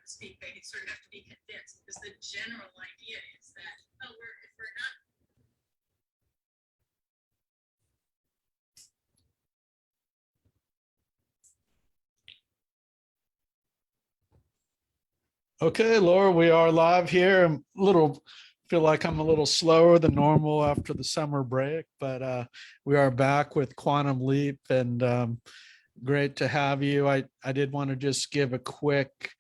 to speak, they sort of have to be convinced, because the general idea is that, oh, if we're not. Okay, Laura, we are live here. Feel like I'm a little slower than normal after the summer break, but we are back with Quantum Leap, and great to have you. I did want to just give a quick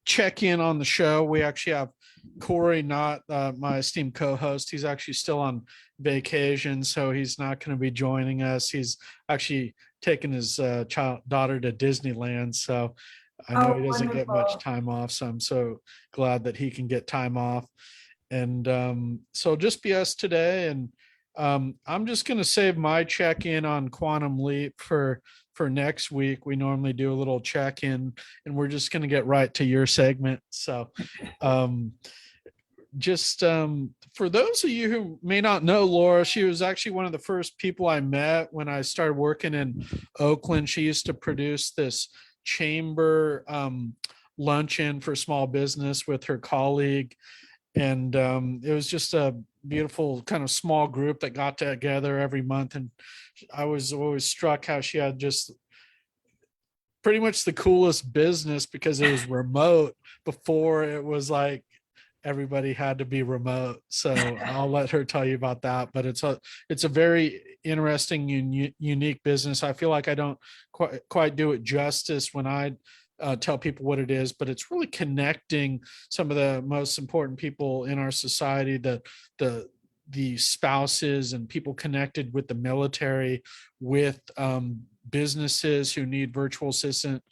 check in on the show. We actually have Corey, not my esteemed co-host. He's actually still on vacation, so he's not going to be joining us. He's actually taking his daughter to Disneyland, so I know he doesn't get much time off, so I'm so glad that he can get time off. And so just be us today. And I'm just going to save my check-in on Quantum Leap for next week. We normally do a little check-in, and we're just going to get right to your segment. So just for those of you who may not know Laura, she was actually one of the first people I met when I started working in Oakland. She used to produce this chamber luncheon for small business with her colleague, and it was just a beautiful kind of small group that got together every month. And I was always struck how she had just pretty much the coolest business, because it was remote before it was like everybody had to be remote. So I'll let her tell you about that, but it's a very interesting, unique business. I feel like I don't quite do it justice when I tell people what it is, but it's really connecting some of the most important people in our society, the spouses and people connected with the military, with businesses who need virtual assistants,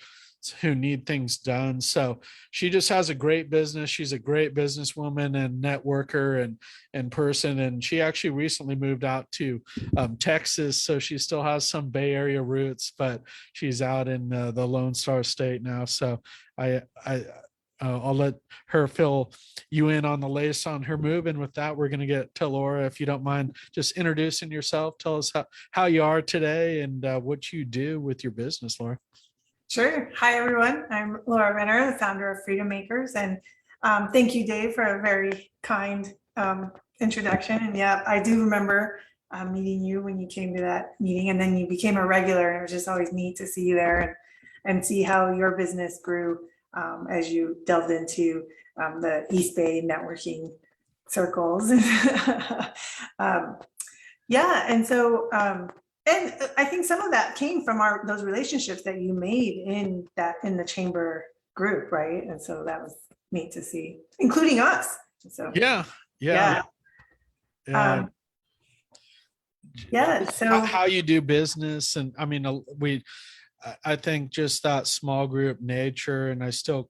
who need things done. So she just has a great business. She's a great businesswoman and networker and person. And she actually recently moved out to Texas. So she still has some Bay Area roots, but she's out in the Lone Star State now. So I'll let her fill you in on the latest on her move. And with that, we're going to get to Laura. If you don't mind just introducing yourself, tell us how you are today and what you do with your business, Laura. Sure. Hi, everyone. I'm Laura Renner, the founder of Freedom Makers. And thank you, Dave, for a very kind introduction. And yeah, I do remember meeting you when you came to that meeting, and then you became a regular, and it was just always neat to see you there and see how your business grew as you delved into the East Bay networking circles. Yeah, and so and I think some of that came from those relationships that you made in the chamber group, right? And so that was neat to see, including us. So yeah. So how you do business, and I mean, I think just that small group nature, and I still,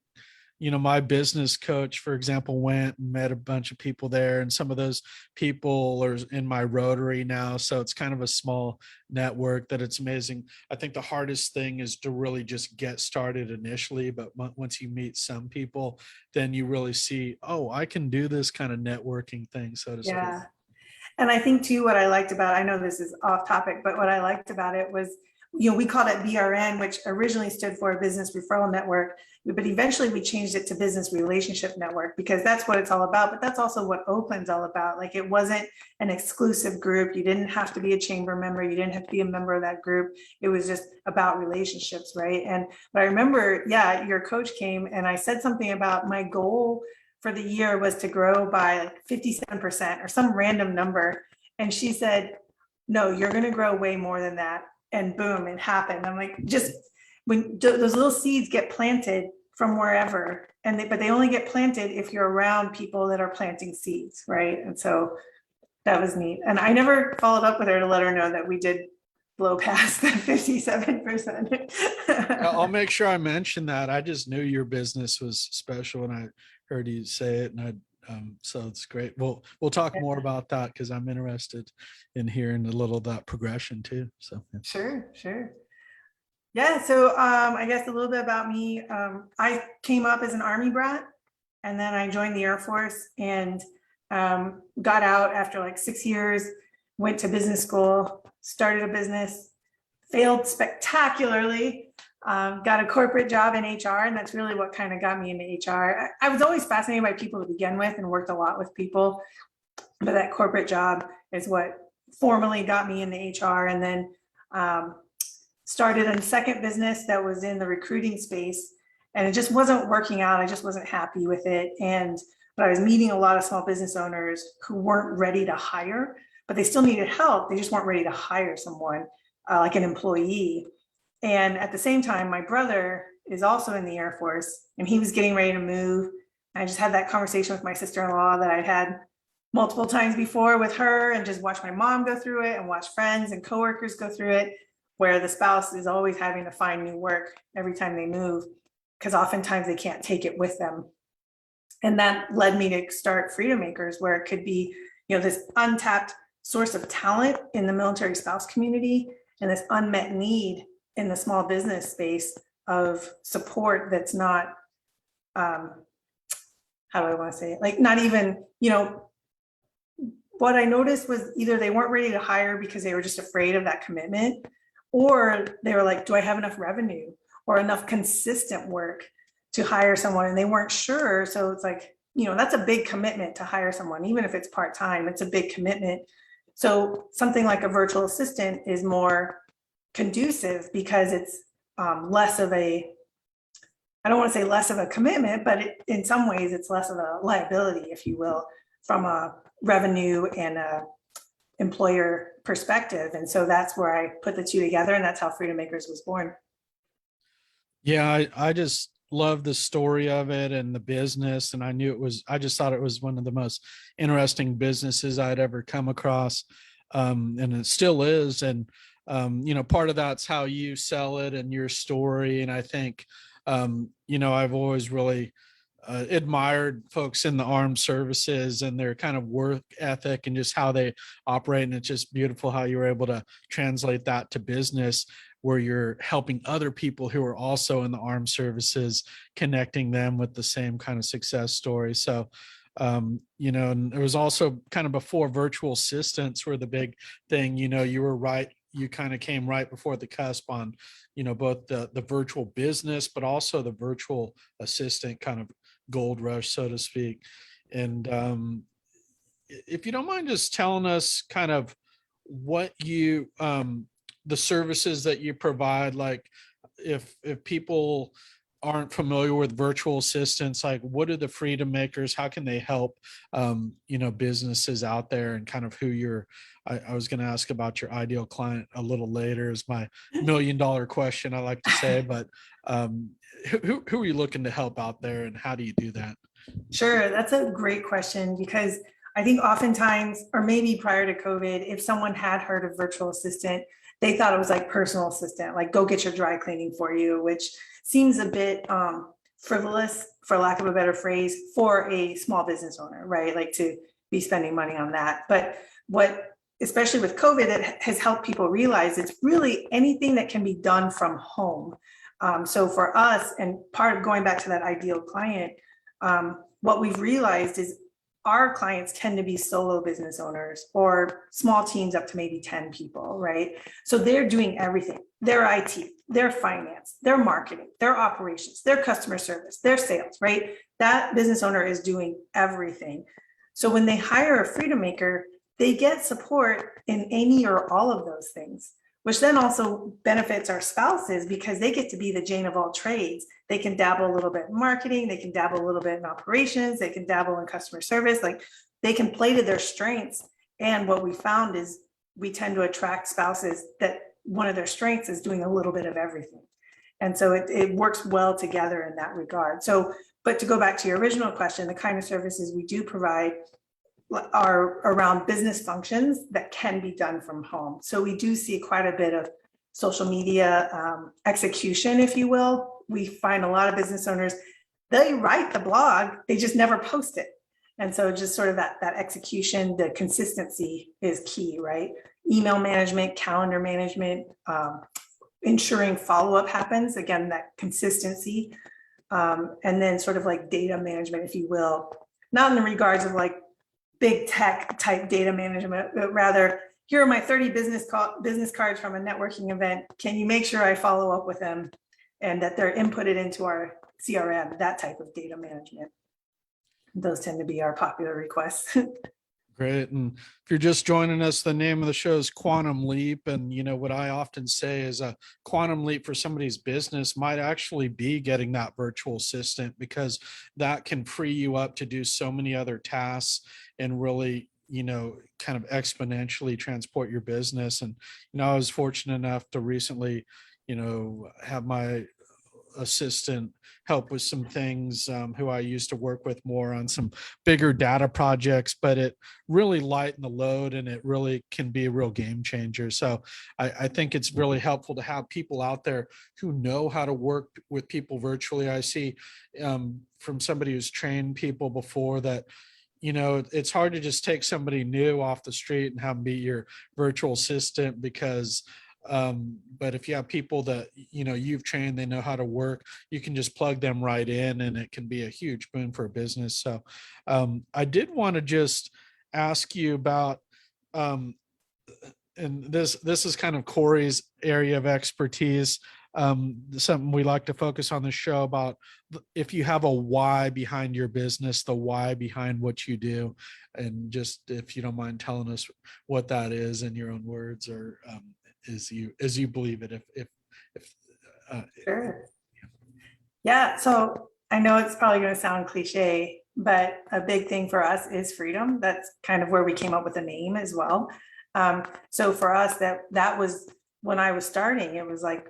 my business coach, for example, went and met a bunch of people there, and some of those people are in my Rotary now. So it's kind of a small network that it's amazing. I think the hardest thing is to really just get started initially, but once you meet some people, then you really see, oh, I can do this kind of networking thing, so to speak. Yeah. And I think too, what I liked about, I know this is off topic, but what I liked about it was, we called it BRN, which originally stood for Business Referral Network, but eventually we changed it to Business Relationship Network, because that's what it's all about. But that's also what Oakland's all about. Like, it wasn't an exclusive group. You didn't have to be a chamber member. You didn't have to be a member of that group. It was just about relationships, right? But I remember, yeah, your coach came and I said something about my goal for the year was to grow by like 57% or some random number. And she said, no, you're going to grow way more than that. And boom, it happened. I'm like, just when those little seeds get planted from wherever, but they only get planted if you're around people that are planting seeds, right? And so that was neat. And I never followed up with her to let her know that we did blow past the 57%. I'll make sure I mention that. I just knew your business was special, and I heard you say it, and so it's great. We'll talk more about that, because I'm interested in hearing a little of that progression too. So yeah. Sure. Yeah. So I guess a little bit about me. I came up as an Army brat, and then I joined the Air Force and got out after like 6 years, went to business school, started a business, failed spectacularly, got a corporate job in HR, and that's really what kind of got me into HR. I was always fascinated by people to begin with and worked a lot with people, but that corporate job is what formally got me into HR. And then started a second business that was in the recruiting space, and it just wasn't working out. I just wasn't happy with it. But I was meeting a lot of small business owners who weren't ready to hire, but they still needed help. They just weren't ready to hire someone like an employee. And at the same time, my brother is also in the Air Force, and he was getting ready to move. I just had that conversation with my sister-in-law that I had multiple times before with her, and just watch my mom go through it and watch friends and coworkers go through it, where the spouse is always having to find new work every time they move, because oftentimes they can't take it with them. And that led me to start Freedom Makers, where it could be, this untapped source of talent in the military spouse community, and this unmet need in the small business space of support that's not, how do I want to say it? Like, not even, what I noticed was either they weren't ready to hire because they were just afraid of that commitment, or they were like, do I have enough revenue or enough consistent work to hire someone? And they weren't sure. So it's like, that's a big commitment to hire someone, even if it's part-time, it's a big commitment. So something like a virtual assistant is more conducive because it's less of a, I don't want to say less of a commitment, but in some ways it's less of a liability, if you will, from a revenue and a employer perspective. And so that's where I put the two together, and that's how Freedom Makers was born. Yeah, I just love the story of it and the business. And I just thought it was one of the most interesting businesses I'd ever come across. And it still is. And, part of that's how you sell it and your story. And I think, I've always really admired folks in the armed services and their kind of work ethic and just how they operate. And it's just beautiful how you were able to translate that to business, where you're helping other people who are also in the armed services, connecting them with the same kind of success story. So, and it was also kind of before virtual assistants were the big thing. You were right. You kind of came right before the cusp on, both the virtual business, but also the virtual assistant kind of gold rush, so to speak. And if you don't mind just telling us kind of what you, the services that you provide, like if people aren't familiar with virtual assistants, like what are the Freedom Makers, how can they help, businesses out there, and kind of who I was going to ask about your ideal client a little later, is my $1 million question, I like to say, but who are you looking to help out there, and how do you do that? Sure, that's a great question, because I think oftentimes, or maybe prior to COVID, if someone had heard of virtual assistant, they thought it was like personal assistant, like go get your dry cleaning for you, which seems a bit frivolous, for lack of a better phrase, for a small business owner, right? Like to be spending money on that. But what, especially with COVID, it has helped people realize it's really anything that can be done from home. So for us, and part of going back to that ideal client, what we've realized is our clients tend to be solo business owners or small teams up to maybe 10 people, right? So they're doing everything, their IT, their finance, their marketing, their operations, their customer service, their sales, right? That business owner is doing everything. So when they hire a Freedom Maker, they get support in any or all of those things, which then also benefits our spouses because they get to be the Jane of all trades. They can dabble a little bit in marketing, they can dabble a little bit in operations, they can dabble in customer service, like they can play to their strengths. And what we found is we tend to attract spouses that one of their strengths is doing a little bit of everything. And so it works well together in that regard. So, but to go back to your original question, the kind of services we do provide are around business functions that can be done from home. So we do see quite a bit of social media execution, if you will. We find a lot of business owners, they write the blog, they just never post it. And so just sort of that execution, the consistency is key, right? Email management, calendar management, ensuring follow-up happens, again, that consistency. And then sort of like data management, if you will, not in the regards of like big tech type data management, but rather, here are my 30 business cards from a networking event. Can you make sure I follow up with them and that they're inputted into our CRM, that type of data management. Those tend to be our popular requests. Great. And if you're just joining us, the name of the show is Quantum Leap. And, what I often say is a quantum leap for somebody's business might actually be getting that virtual assistant, because that can free you up to do so many other tasks and really, kind of exponentially transport your business. And, I was fortunate enough to recently, have my assistant help with some things, who I used to work with more on some bigger data projects, but it really lightened the load and it really can be a real game changer. So I think it's really helpful to have people out there who know how to work with people virtually. I see from somebody who's trained people before that, it's hard to just take somebody new off the street and have them be your virtual assistant, because but if you have people that you've trained, they know how to work, you can just plug them right in and it can be a huge boon for a business. So I did want to just ask you about and this is kind of Corey's area of expertise, something we like to focus on the show about. If you have a why behind your business, the why behind what you do, and just if you don't mind telling us what that is in your own words, or as you believe it, if Sure. Yeah, so I know it's probably going to sound cliche, but a big thing for us is freedom. That's kind of where we came up with the name as well. So for us, that was when I was starting, it was like,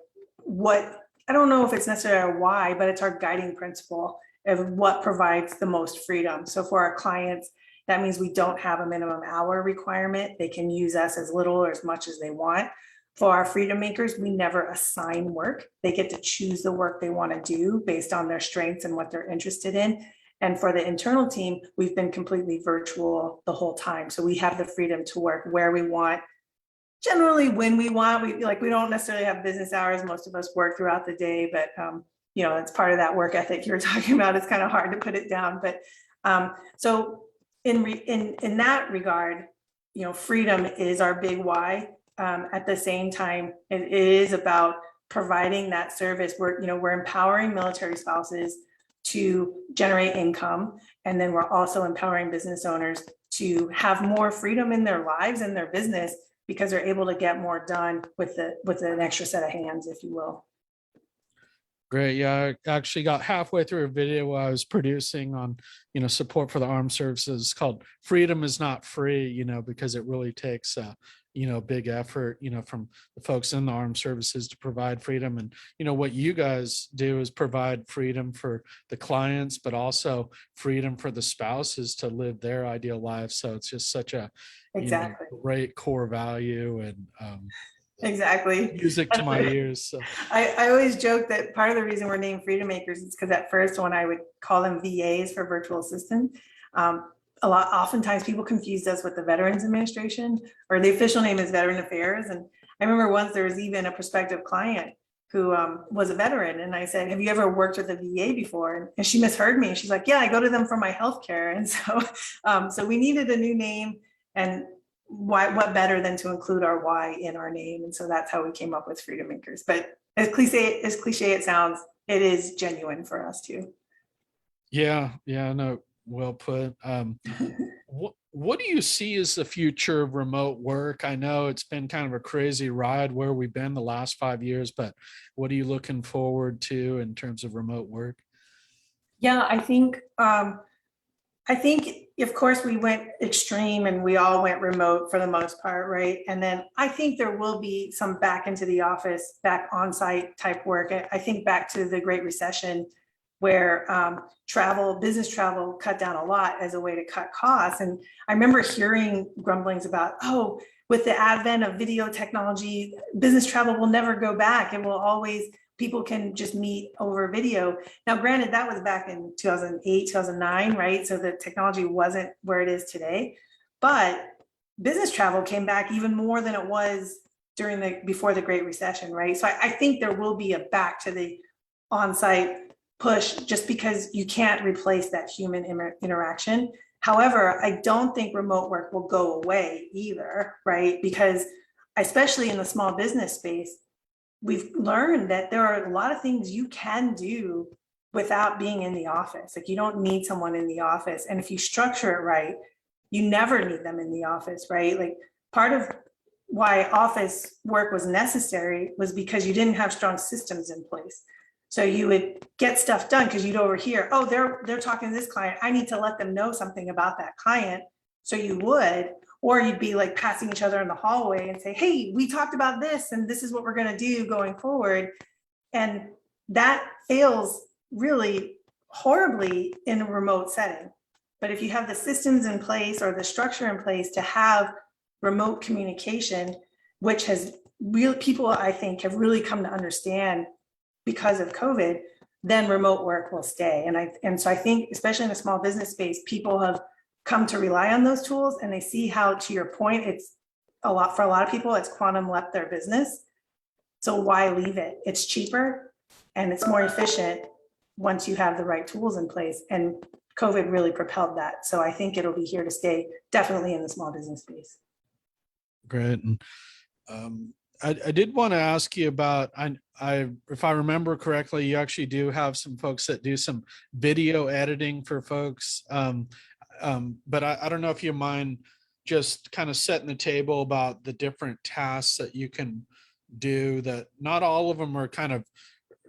I don't know if it's necessarily a why, but it's our guiding principle of what provides the most freedom. So for our clients, that means we don't have a minimum hour requirement. They can use us as little or as much as they want. For our freedom makers, we never assign work. They get to choose the work they want to do based on their strengths and what they're interested in. And for the internal team, we've been completely virtual the whole time. So we have the freedom to work where we want, generally when we want. We don't necessarily have business hours. Most of us work throughout the day, but it's part of that work ethic you were talking about. It's kind of hard to put it down. But so in that regard, freedom is our big why. At the same time, it is about providing that service. We're empowering military spouses to generate income, and then we're also empowering business owners to have more freedom in their lives and their business, because they're able to get more done with an extra set of hands, if you will. Great. Yeah, I actually got halfway through a video I was producing on, support for the armed services, called "Freedom is Not Free," because it really takes big effort, from the folks in the armed services to provide freedom. And, what you guys do is provide freedom for the clients, but also freedom for the spouses to live their ideal life. So it's just such a great core value, and exactly music to my ears. So. I always joke that part of the reason we're named Freedom Makers is because at first, when I would call them VAs for virtual assistant, oftentimes people confused us with the Veterans Administration, or the official name is Veteran Affairs. And I remember once there was even a prospective client who was a veteran, and I said, "Have you ever worked with a VA before?" And she misheard me. She's like, "Yeah, I go to them for my healthcare." And so we needed a new name, and what better than to include our why in our name? And so that's how we came up with Freedom Makers. But as cliche it sounds, it is genuine for us too. Yeah, no, well put. What do you see as the future of remote work? I know it's been kind of a crazy ride where we've been the last 5 years, but what are you looking forward to in terms of remote work? Yeah, I think of course we went extreme and we all went remote for the most part, right? And then I think there will be some back into the office, back on-site type work. I think back to the Great Recession, where business travel cut down a lot as a way to cut costs. And I remember hearing grumblings about, with the advent of video technology, business travel will never go back. It will always, people can just meet over video. Now, granted, that was back in 2008, 2009, right? So the technology wasn't where it is today, but business travel came back even more than it was before the Great Recession, right? So I think there will be a back to the on-site push, just because you can't replace that human interaction. However, I don't think remote work will go away either, right? Because especially in the small business space, we've learned that there are a lot of things you can do without being in the office. Like, you don't need someone in the office. And if you structure it right, you never need them in the office, right? Like, part of why office work was necessary was because you didn't have strong systems in place. So you would get stuff done because you'd overhear, oh, they're talking to this client, I need to let them know something about that client. So you would, or you'd be like passing each other in the hallway and say, hey, we talked about this and this is what we're going to do going forward. And that fails really horribly in a remote setting. But if you have the systems in place or the structure in place to have remote communication, which has real people, I think, have really come to understand because of COVID, then remote work will stay. And so I think, especially in the small business space, people have come to rely on those tools, and they see how, to your point, it's for a lot of people, it's quantum leapt their business. So why leave it? It's cheaper and it's more efficient once you have the right tools in place. And COVID really propelled that. So I think it'll be here to stay, definitely in the small business space. Great. And I did want to ask you about, if I remember correctly, you actually do have some folks that do some video editing for folks. But I don't know if you mind just kind of setting the table about the different tasks that you can do, that not all of them are kind of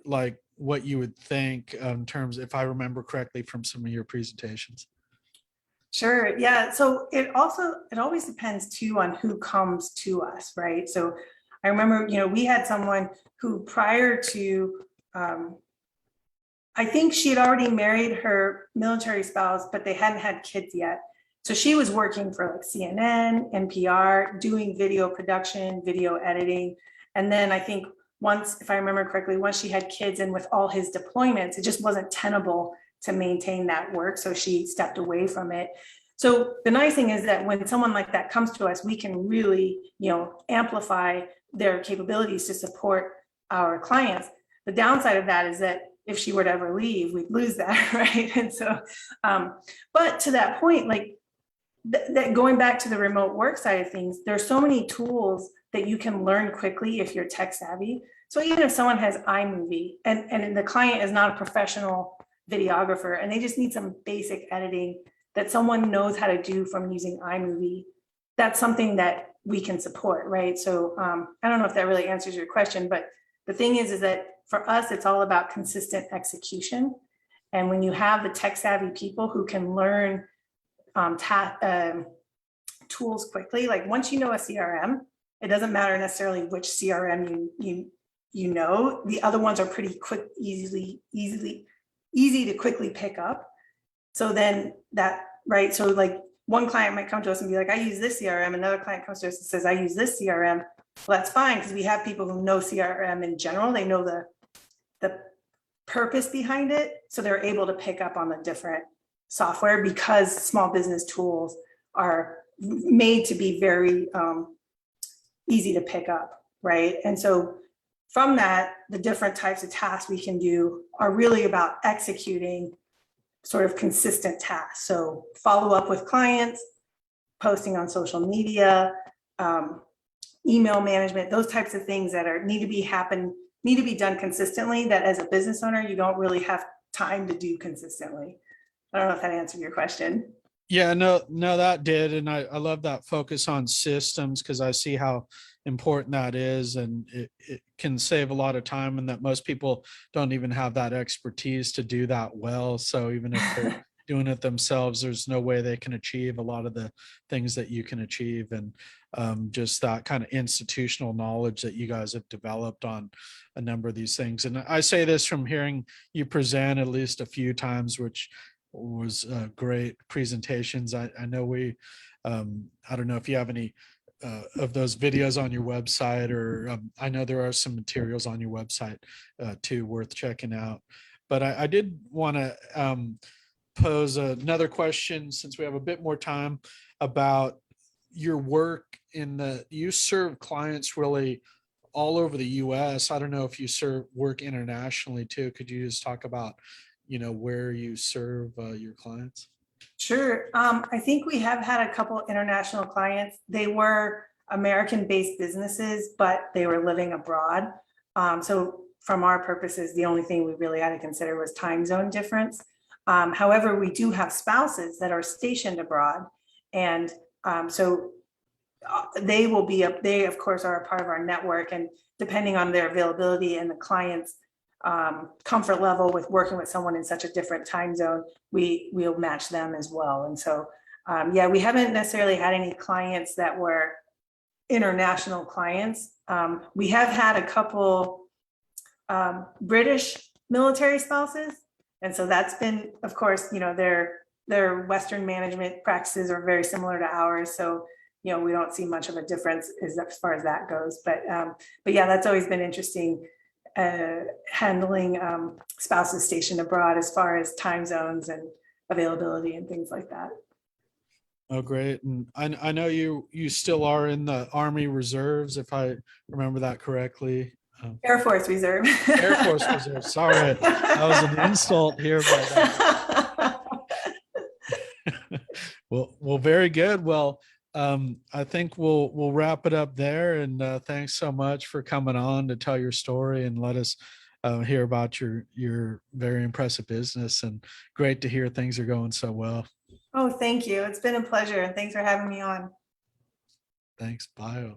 like what you would think in terms, if I remember correctly from some of your presentations. Sure. Yeah. So it always depends too on who comes to us, right? So I remember, we had someone who, prior to, I think she had already married her military spouse, but they hadn't had kids yet. So she was working for like CNN, NPR, doing video production, video editing. And then I think once, if I remember correctly, once she had kids and with all his deployments, it just wasn't tenable to maintain that work. So she stepped away from it. So the nice thing is that when someone like that comes to us, we can really, amplify their capabilities to support our clients. The downside of that is that if she were to ever leave, we'd lose that, right? And so, but to that point, like that going back to the remote work side of things, there's so many tools that you can learn quickly if you're tech savvy. So even if someone has iMovie and the client is not a professional videographer and they just need some basic editing that someone knows how to do from using iMovie, that's something that we can support, right? So I don't know if that really answers your question, but the thing is that for us, it's all about consistent execution. And when you have the tech savvy people who can learn tools quickly, like once you know a CRM, it doesn't matter necessarily which CRM you know, the other ones are pretty quick, easy to quickly pick up. So then that, right? So like one client might come to us and be like, I use this CRM. Another client comes to us and says, I use this CRM. Well, that's fine, because we have people who know CRM in general. They know the purpose behind it. So they're able to pick up on the different software, because small business tools are made to be very easy to pick up, right? And so from that, the different types of tasks we can do are really about executing sort of consistent tasks. So follow up with clients, posting on social media, email management, those types of things that need to be done consistently, that as a business owner, you don't really have time to do consistently. I don't know if that answered your question. Yeah, no, that did. And I love that focus on systems, because I see how important that is, and it can save a lot of time, and that most people don't even have that expertise to do that well. So even if they're doing it themselves, there's no way they can achieve a lot of the things that you can achieve. And just that kind of institutional knowledge that you guys have developed on a number of these things. And I say this from hearing you present at least a few times, which was great presentations. I know I don't know if you have any of those videos on your website, or I know there are some materials on your website too, worth checking out. But I did want to pose another question, since we have a bit more time, about your work you serve clients really all over the US. I don't know if you work internationally too. Could you just talk about, where you serve your clients? Sure. I think we have had a couple international clients. They were American-based businesses, but they were living abroad. So from our purposes, the only thing we really had to consider was time zone difference. However, we do have spouses that are stationed abroad. And so they will be up, they of course are a part of our network, and depending on their availability and the client's comfort level with working with someone in such a different time zone, we'll match them as well. And so, yeah, we haven't necessarily had any clients that were international clients. We have had a couple British military spouses. And so that's been, of course, their Western management practices are very similar to ours. So, we don't see much of a difference as far as that goes. But yeah, that's always been interesting, handling spouses stationed abroad as far as time zones and availability and things like that. Oh, great. And I know you still are in the Army Reserves, if I remember that correctly. Air Force Reserve. Air Force Reserve. Sorry, that was an insult here. But, well, very good. Well, I think we'll wrap it up there. And thanks so much for coming on to tell your story and let us hear about your very impressive business. And great to hear things are going so well. Oh, thank you. It's been a pleasure. And thanks for having me on. Thanks. Bye.